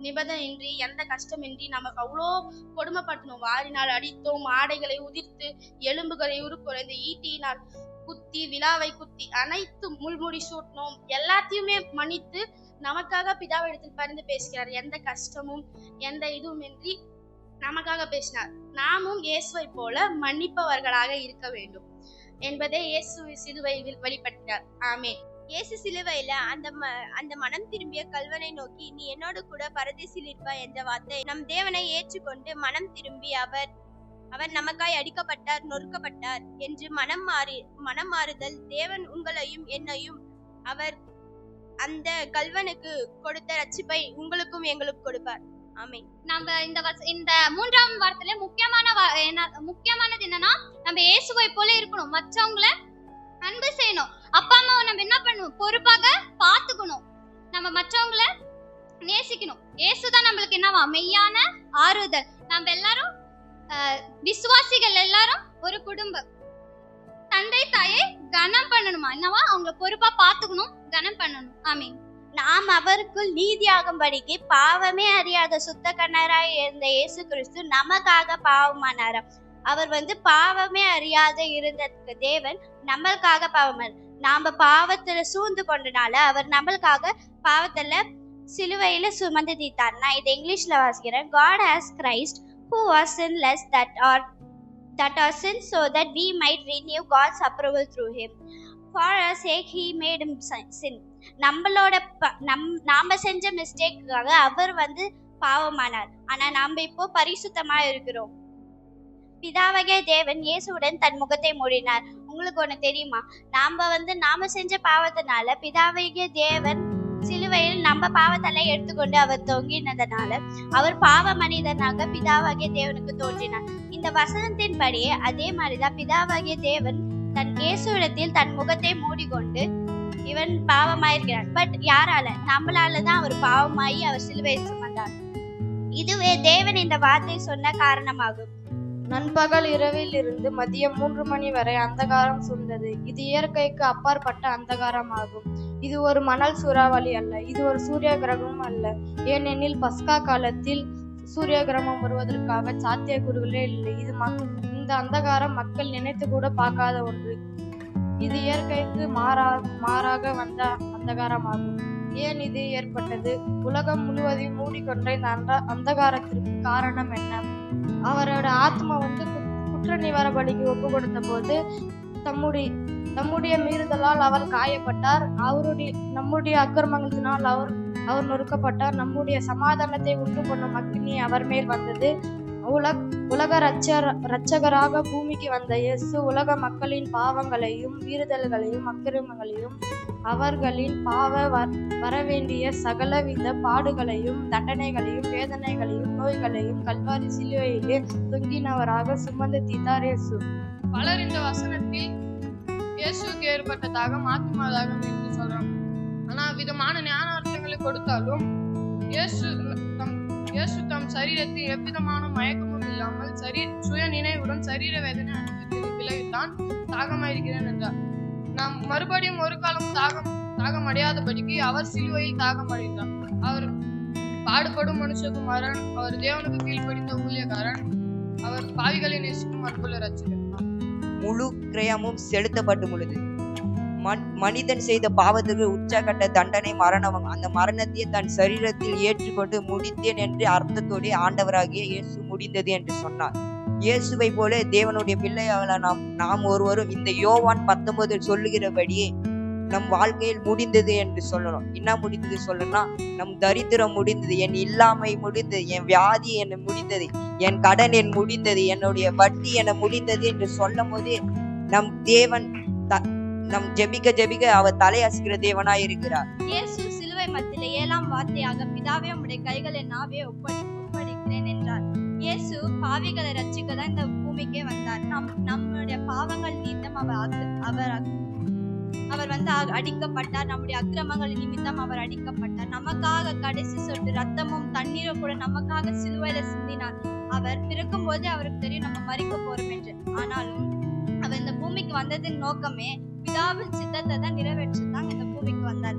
நிபந்தனையின்றி எந்த கஷ்டமின்றி நமக்கு அவ்வளோ கொடுமைப்பட்டணும். வாரினால் அடித்தோம், ஆடைகளை உதிர்த்து, எலும்புகளை உருக்குறைந்து, ஈட்டியினால் குத்தி, விழாவை குத்தி, அனைத்து முள்முடி சூட்டினோம். எல்லாத்தையுமே மன்னித்து நமக்காக பிதாவிடத்தில் பரிந்து பேசுகிறார். எந்த கஷ்டமும் எந்த இதுவுமின்றி நமக்காக பேசினார். நாமும் இயேசுவை போல மன்னிப்பவர்களாக இருக்க வேண்டும் என்பதை இயேசு சிலுவையில் வெளிப்படுத்தினார். ஆமென். இயேசு சிலுவையில அந்த மனம் திரும்பிய கல்வனை நோக்கி, நீ என்னோடு கூட பரதேசில் இருப்பாய் என்ற வார்த்தை நம் தேவனை ஏற்றுக்கொண்டு மனம் திரும்பி அவர் நமக்காய் அடிக்கப்பட்டார், நொறுக்கப்பட்டார் என்று மனம் மாறுதல் தேவன் உங்களையும் என்னையும் அவர் அந்த கல்வனுக்கு கொடுத்த ரட்சிப்பை உங்களுக்கும் எங்களுக்கும் கொடுப்பார். ஆமென். நம்ம இந்த மூன்றாம் வார்த்தையில முக்கியமானது என்னன்னா, நம்ம இயேசுவை போல இருக்கணும். மற்றவங்களை அன்பு செய்யணும். அப்பா அம்மாவை நம்ம என்ன பண்ணணும்? பொறுப்பாக பார்த்துக்கணும். நம்ம மற்றவங்களை நேசிக்கணும். இயேசுதான் நம்மளுக்கு என்னவா? மெய்யான ஆறுதல். நம்ம எல்லாரும் விசுவாசிகள் எல்லாரும் ஒரு குடும்பம். தந்தை தாயை கனம் பண்ணணுமா? என்னவா? அவங்களை பொறுப்பா பார்த்துக்கணும், கனம் பண்ணணும். ஆமீன். நாம் அவருக்குள் நீதியாகும்படிக்கு பாவமே அறியாத சுத்த கண்ணராய் இருந்த இயேசு கிறிஸ்து நமக்காக பாவமானாராம். அவர் பாவமே அறியாத இருந்ததுக்கு தேவன் நம்மளுக்காக பாவம், நாம பாவத்துல சூழ்ந்து கொண்டனால அவர் நம்மளுக்காக பாவத்துல சிலுவையில சுமந்து தீர்த்தார். நான் இது இங்கிலீஷ்ல வாசிக்கிறேன். God has Christ who was sinless that are sin so that we might renew God's approval through him. For our sake he made him sin. நாம செஞ்ச மிஸ்டேக்காக அவர் பாவமானார். ஆனா நாம இப்போ பரிசுத்தமா இருக்கிறோம். பிதாவாகிய தேவன் இயேசுவுடன் தன் முகத்தை மூடினார். உங்களுக்கு ஒண்ணு தெரியுமா? நாம செஞ்ச பாவத்தினால பிதாவாகிய தேவன் சிலுவையில் நம்ம பாவத்தெல்லாம் எடுத்துக்கொண்டு அவர் தொங்கினதனால அவர் பாவ மனிதனாக பிதாவாகிய தேவனுக்கு தோன்றினார். இந்த வசனத்தின்படியே அதே மாதிரிதான் பிதாவாகிய தேவன் தன் இயேசுவிடத்தில் தன் முகத்தை மூடிக்கொண்டு இவன் பாவமாயிருக்கிறான். பட் யாரால? நம்மளாலதான் அவர் பாவமாயி அவர் சிலுவையை சுமந்தார். இதுவே தேவன் இந்த வார்த்தை சொன்ன காரணமாகும். நண்பகல் இரவில் இருந்து மதியம் 3 மணி வரை அந்தகாரம் சூழ்ந்தது. இது இயற்கைக்கு அப்பாற்பட்ட அந்தகாரம் ஆகும். இது ஒரு மணல் சூறாவளி அல்ல, இது ஒரு சூரிய கிரகமும் அல்ல. ஏனெனில் பஸ்கா காலத்தில் சூரிய கிரகணம் வருவதற்காக சாத்தியக்கூறுகளே இல்லை. இந்த அந்தகாரம் மக்கள் நினைத்து கூட பார்க்காத ஒன்று. இது இயற்கைக்கு மாறாக வந்த அந்தகாரம் ஆகும். ஏன் இது ஏற்பட்டது? உலகம் முழுவதையும் மூடிக்கொண்ட இந்த அந்தகாரத்திற்கு காரணம் என்ன? அவரோட ஆத்மா குற்ற நிவார பலிக்கு ஒப்பு கொடுத்த போது நம்முடைய மீறுதலால் அவர் காயப்பட்டார். நம்முடைய அக்கிரமங்களினால் அவர் நொறுக்கப்பட்டார். நம்முடைய சமாதானத்தை உண்டு பண்ணும் அக்னி அவர் மேல் வந்தது. உலக இரட்சகராக பூமிக்கு வந்த இயேசு உலக மக்களின் பாவங்களையும் மீறுதல்களையும் அக்கிரமங்களையும் அவர்களின் வரவேண்டிய சகலவித பாடுகளையும் தண்டனைகளையும் வேதனைகளையும் நோய்களையும் கல்வாரி சிலுவையிலே தொங்கினவராக சுமந்து தீர்த்தார் இயேசு. பலர் இந்த வசனத்தில் இயேசுக்கு ஏற்பட்ட தாகம் ஆத்மாதாகம் என்று சொல்றோம். ஆனா விதமான ஞானார்த்தங்களை கொடுத்தாலும் இயேசு தம் சரீரத்தில் எவ்விதமான மயக்கமும் இல்லாமல் சுய நினைவுடன் சரீர வேதனை அனுபவத்திற்கு விலகித்தான் தாகமாயிருக்கிறேன் என்றார். நாம் மறுபடியும் ஒரு காலம் தாகம் அடையாதபடிக்கு அவர் சிலுவையில் தாகம் அடைந்தார். அவர் பாடுபடும் மனுஷகுமாரன், அவர் தேவனுக்கு கீழ்ப்படிந்த ஊழியக்காரன், அவர் பாவிகளை நேசிக்கும் அற்புத இரட்சகர். முழு கிரயமும் செலுத்தப்படும் பொழுது மனிதன் செய்த பாவத்திற்கு உச்சகட்ட தண்டனை மரணம். அந்த மரணத்தை தன் சரீரத்தில் ஏற்றுக்கொண்டு முடித்தேன் என்று அர்த்தத்தோடு ஆண்டவராகிய இயேசு முடிந்தது என்று சொன்னார். இயேசுவை போல தேவனுடைய பிள்ளையால நாம் ஒருவரும் இந்த யோவான் 19 சொல்லுகிறபடியே நம் வாழ்க்கையில் முடிந்தது என்று சொல்லணும். என்ன முடிந்தது சொல்லணும்னா, நம் தரித்திரம் முடிந்தது, என் இல்லாமை முடிந்தது, என் வியாதி என்ன முடிந்தது, என் கடன் என் முடிந்தது, என்னுடைய வட்டி என முடிந்தது என்று சொல்லும் போது நம் தேவன் நம் ஜெபிக்க அவர் தலையசிக்கிற தேவனாய் இருக்கிறார். இயேசு சிலுவை மத்தியில 7ஆம் வார்த்தையாக பிதாவே உம்முடைய கைகளை நாவே ஒப்படைக்கிறேன் என்றார். இயேசு பாவிகளை ரட்சிக்கதான் இந்த பூமிக்கே வந்தார். நம்முடைய பாவங்கள் நிமித்தம் அவர் அடிக்கப்பட்டார். நம்முடைய அக்கிரமங்கள் நிமித்தம் அவர் அடிக்கப்பட்டார். நமக்காக கடைசி சொட்டு ரத்தமும் தண்ணீரும் கூட நமக்காக சிலுவையில சிந்தினார். அவர் பிறக்கும் போது அவருக்கு தெரியும் நம்ம மரிக்க போறோம் என்று. ஆனாலும் அவர் இந்த பூமிக்கு வந்ததின் நோக்கமே பிதாவின் சித்தத்தை தான் நிறைவேற்றதான் இந்த பூமிக்கு வந்தார்.